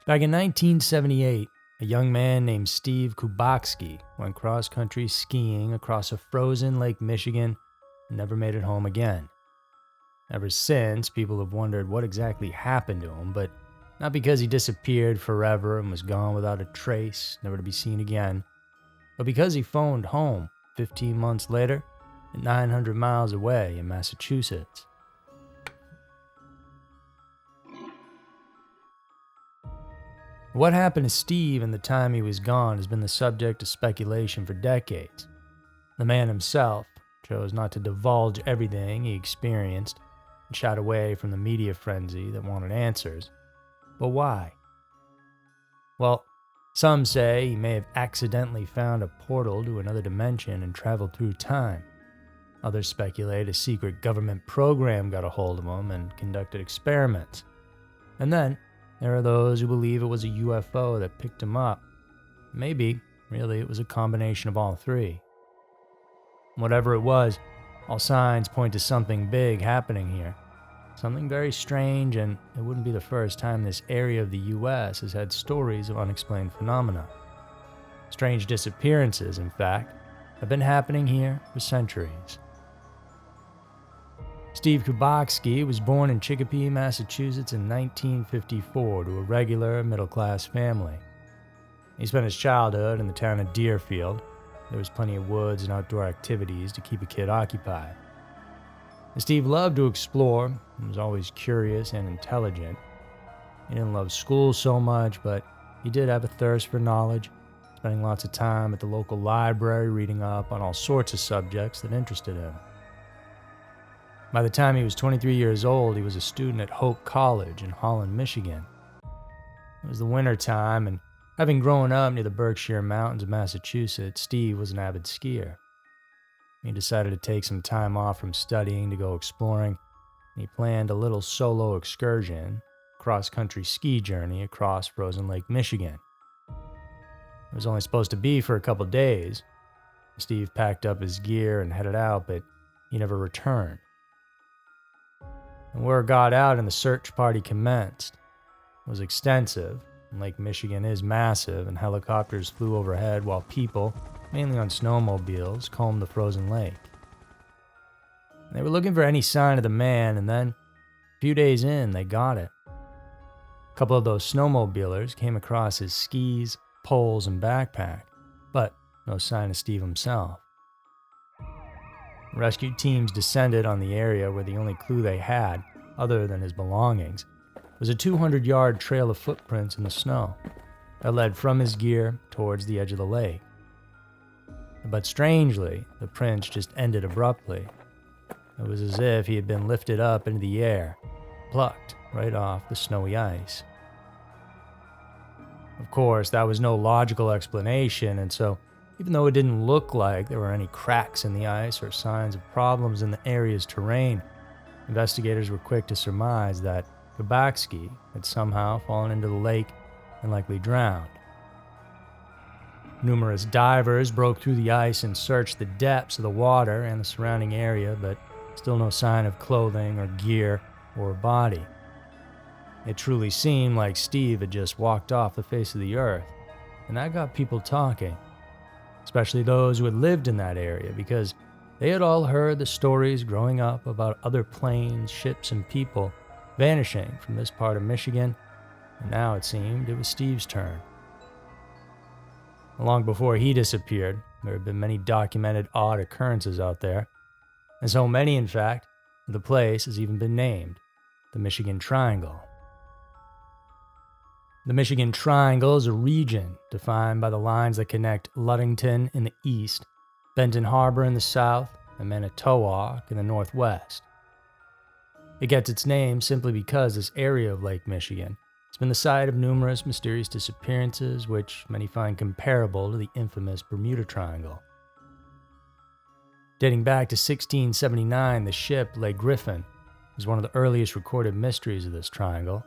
Back in 1978, a young man named Steve Kubacki went cross-country skiing across a frozen Lake Michigan and never made it home again. Ever since, people have wondered what exactly happened to him, but not because he disappeared forever and was gone without a trace, never to be seen again, but because he phoned home 15 months later at 900 miles away in Massachusetts. What happened to Steve in the time he was gone has been the subject of speculation for decades. The man himself chose not to divulge everything he experienced and shied away from the media frenzy that wanted answers. But why? Well, some say he may have accidentally found a portal to another dimension and traveled through time. Others speculate a secret government program got a hold of him and conducted experiments. And then, there are those who believe it was a UFO that picked him up. Maybe, really, it was a combination of all three. Whatever it was, all signs point to something big happening here. Something very strange, and it wouldn't be the first time this area of the US has had stories of unexplained phenomena. Strange disappearances, in fact, have been happening here for centuries. Steve Kubacki was born in Chicopee, Massachusetts in 1954 to a regular, middle-class family. He spent his childhood in the town of Deerfield. There was plenty of woods and outdoor activities to keep a kid occupied. Steve loved to explore and was always curious and intelligent. He didn't love school so much, but he did have a thirst for knowledge, spending lots of time at the local library reading up on all sorts of subjects that interested him. By the time he was 23 years old, he was a student at Hope College in Holland, Michigan. It was the winter time, and having grown up near the Berkshire Mountains of Massachusetts, Steve was an avid skier. He decided to take some time off from studying to go exploring, and he planned a little solo excursion, cross-country ski journey across frozen Lake Michigan. It was only supposed to be for a couple days. Steve packed up his gear and headed out, but he never returned. And word got out and the search party commenced. It was extensive, and Lake Michigan is massive, and helicopters flew overhead while people, mainly on snowmobiles, combed the frozen lake. They were looking for any sign of the man, and then, a few days in, they got it. A couple of those snowmobilers came across his skis, poles, and backpack, but no sign of Steve himself. Rescue teams descended on the area where the only clue they had, other than his belongings, was a 200-yard trail of footprints in the snow that led from his gear towards the edge of the lake. But strangely, the prints just ended abruptly. It was as if he had been lifted up into the air, plucked right off the snowy ice. Of course, that was no logical explanation, and so even though it didn't look like there were any cracks in the ice or signs of problems in the area's terrain, investigators were quick to surmise that Kubacki had somehow fallen into the lake and likely drowned. Numerous divers broke through the ice and searched the depths of the water and the surrounding area, but still no sign of clothing or gear or body. It truly seemed like Steve had just walked off the face of the earth, and that got people talking, especially those who had lived in that area, because they had all heard the stories growing up about other planes, ships, and people vanishing from this part of Michigan, and now it seemed it was Steve's turn. Long before he disappeared, there had been many documented odd occurrences out there, and so many, in fact, the place has even been named the Michigan Triangle. The Michigan Triangle is a region defined by the lines that connect Ludington in the east, Benton Harbor in the south, and Manitowoc in the northwest. It gets its name simply because this area of Lake Michigan has been the site of numerous mysterious disappearances, which many find comparable to the infamous Bermuda Triangle. Dating back to 1679, the ship Le Griffin is one of the earliest recorded mysteries of this triangle.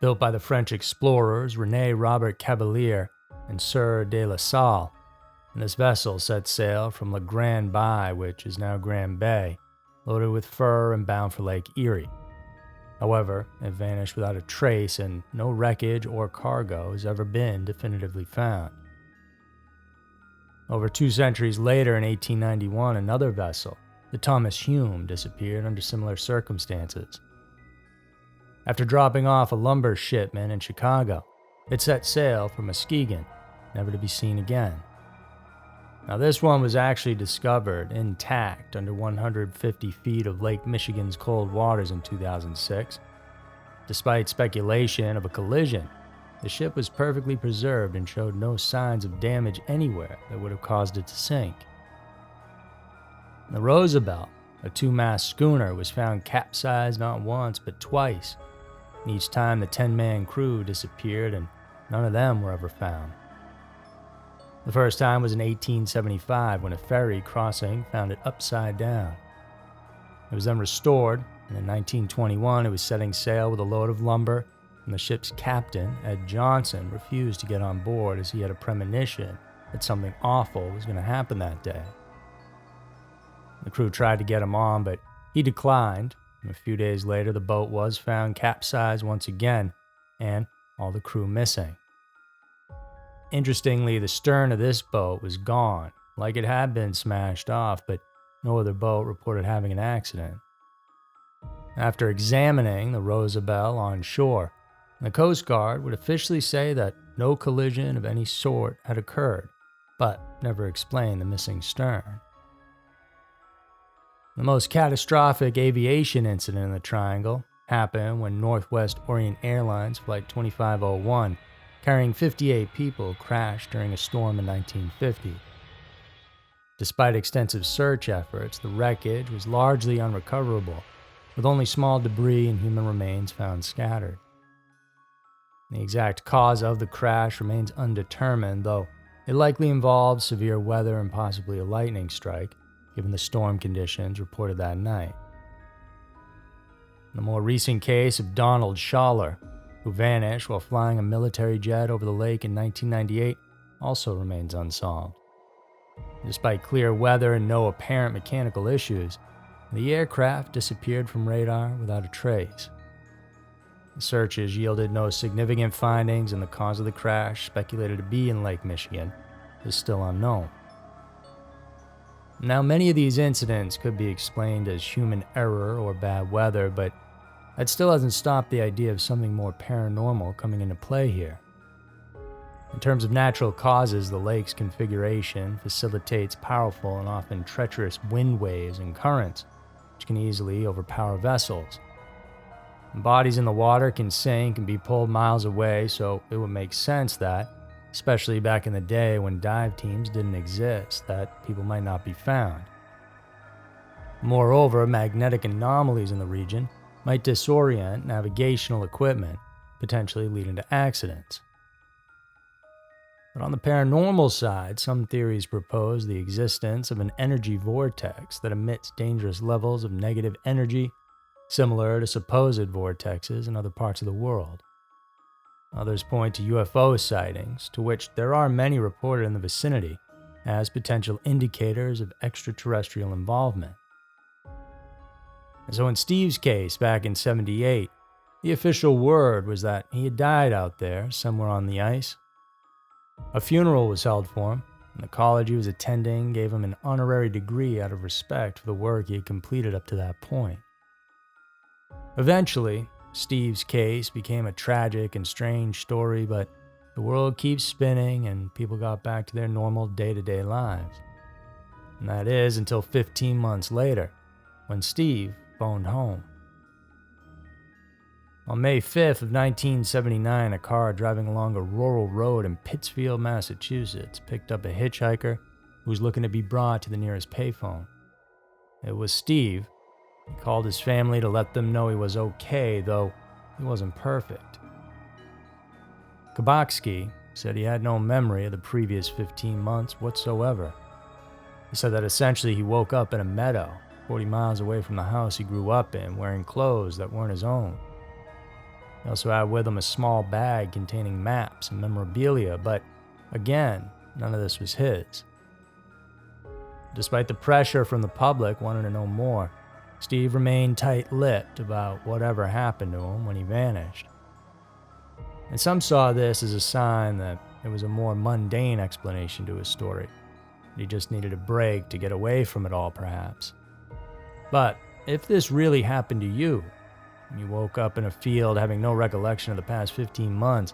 Built by the French explorers René Robert Cavelier and Sieur de La Salle, and this vessel set sail from La Grande Bay, which is now Grand Bay, loaded with fur and bound for Lake Erie. However, it vanished without a trace and no wreckage or cargo has ever been definitively found. Over 2 centuries later, in 1891, another vessel, the Thomas Hume, disappeared under similar circumstances. After dropping off a lumber shipment in Chicago, it set sail for Muskegon, never to be seen again. Now, this one was actually discovered intact under 150 feet of Lake Michigan's cold waters in 2006. Despite speculation of a collision, the ship was perfectly preserved and showed no signs of damage anywhere that would have caused it to sink. The Roosevelt, a 2-mast schooner, was found capsized not once but twice. Each time the 10-man crew disappeared and none of them were ever found. The first time was in 1875 when a ferry crossing found it upside down. It was then restored, and in 1921 it was setting sail with a load of lumber, and the ship's captain, Ed Johnson, refused to get on board as he had a premonition that something awful was going to happen that day. The crew tried to get him on, but he declined, and a few days later the boat was found capsized once again, and all the crew missing. Interestingly, the stern of this boat was gone, like it had been smashed off, but no other boat reported having an accident. After examining the Roosevelt on shore, the Coast Guard would officially say that no collision of any sort had occurred, but never explained the missing stern. The most catastrophic aviation incident in the Triangle happened when Northwest Orient Airlines Flight 2501, carrying 58 people, crashed during a storm in 1950. Despite extensive search efforts, the wreckage was largely unrecoverable, with only small debris and human remains found scattered. The exact cause of the crash remains undetermined, though it likely involved severe weather and possibly a lightning strike, given the storm conditions reported that night. The more recent case of Donald Schaller, who vanished while flying a military jet over the lake in 1998, also remains unsolved. Despite clear weather and no apparent mechanical issues, the aircraft disappeared from radar without a trace. The searches yielded no significant findings, and the cause of the crash, speculated to be in Lake Michigan, is still unknown. Now, many of these incidents could be explained as human error or bad weather, but that still hasn't stopped the idea of something more paranormal coming into play here. In terms of natural causes, the lake's configuration facilitates powerful and often treacherous wind waves and currents, which can easily overpower vessels. Bodies in the water can sink and be pulled miles away, so it would make sense that, especially back in the day when dive teams didn't exist, that people might not be found. Moreover, magnetic anomalies in the region might disorient navigational equipment, potentially leading to accidents. But on the paranormal side, some theories propose the existence of an energy vortex that emits dangerous levels of negative energy, similar to supposed vortexes in other parts of the world. Others point to UFO sightings, to which there are many reported in the vicinity, as potential indicators of extraterrestrial involvement. And so in Steve's case back in '78, the official word was that he had died out there somewhere on the ice. A funeral was held for him, and the college he was attending gave him an honorary degree out of respect for the work he had completed up to that point. Eventually, Steve's case became a tragic and strange story, but the world keeps spinning and people got back to their normal day-to-day lives. And that is until 15 months later, when Steve phoned home. On May 5th of 1979, a car driving along a rural road in Pittsfield, Massachusetts, picked up a hitchhiker who was looking to be brought to the nearest payphone. It was Steve. He called his family to let them know he was okay, though he wasn't perfect. Kubacki said he had no memory of the previous 15 months whatsoever. He said that essentially he woke up in a meadow 40 miles away from the house he grew up in, wearing clothes that weren't his own. He also had with him a small bag containing maps and memorabilia, but again, none of this was his. Despite the pressure from the public wanting to know more, Steve remained tight-lipped about whatever happened to him when he vanished. And some saw this as a sign that there was a more mundane explanation to his story. He just needed a break to get away from it all, perhaps. But if this really happened to you, and you woke up in a field having no recollection of the past 15 months,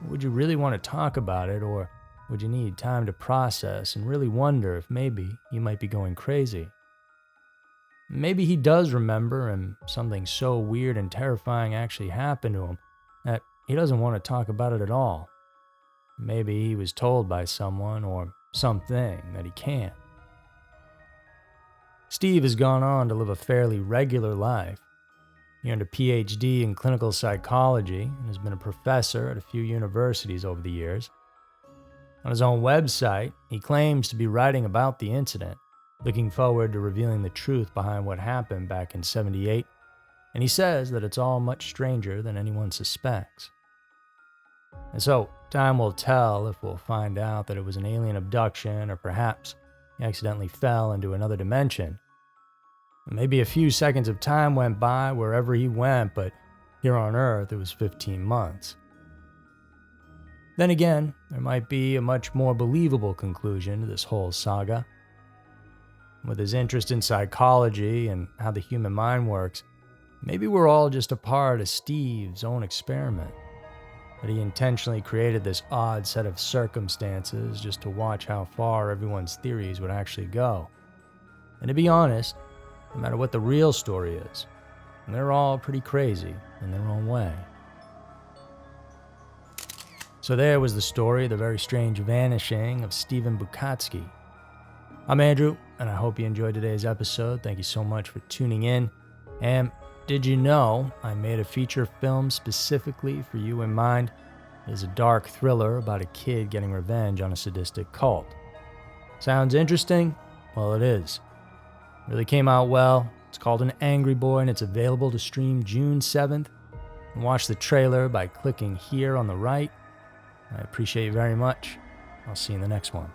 would you really want to talk about it, or would you need time to process and really wonder if maybe you might be going crazy? Maybe he does remember and something so weird and terrifying actually happened to him that he doesn't want to talk about it at all. Maybe he was told by someone or something that he can't. Steve has gone on to live a fairly regular life. He earned a PhD in clinical psychology and has been a professor at a few universities over the years. On his own website, he claims to be writing about the incident, looking forward to revealing the truth behind what happened back in '78, and he says that it's all much stranger than anyone suspects. And so, time will tell if we'll find out that it was an alien abduction, or perhaps he accidentally fell into another dimension. Maybe a few seconds of time went by wherever he went, but here on Earth it was 15 months. Then again, there might be a much more believable conclusion to this whole saga. With his interest in psychology and how the human mind works, maybe we're all just a part of Steve's own experiment. That he intentionally created this odd set of circumstances just to watch how far everyone's theories would actually go. And to be honest, no matter what the real story is, they're all pretty crazy in their own way. So there was the story of the very strange vanishing of Steve Kubacki. I'm Andrew, and I hope you enjoyed today's episode. Thank you so much for tuning in. And did you know I made a feature film specifically for you in mind? It is a dark thriller about a kid getting revenge on a sadistic cult. Sounds interesting? Well, it is. Really came out well. It's called An Angry Boy, and it's available to stream June 7th. And watch the trailer by clicking here on the right. I appreciate you very much. I'll see you in the next one.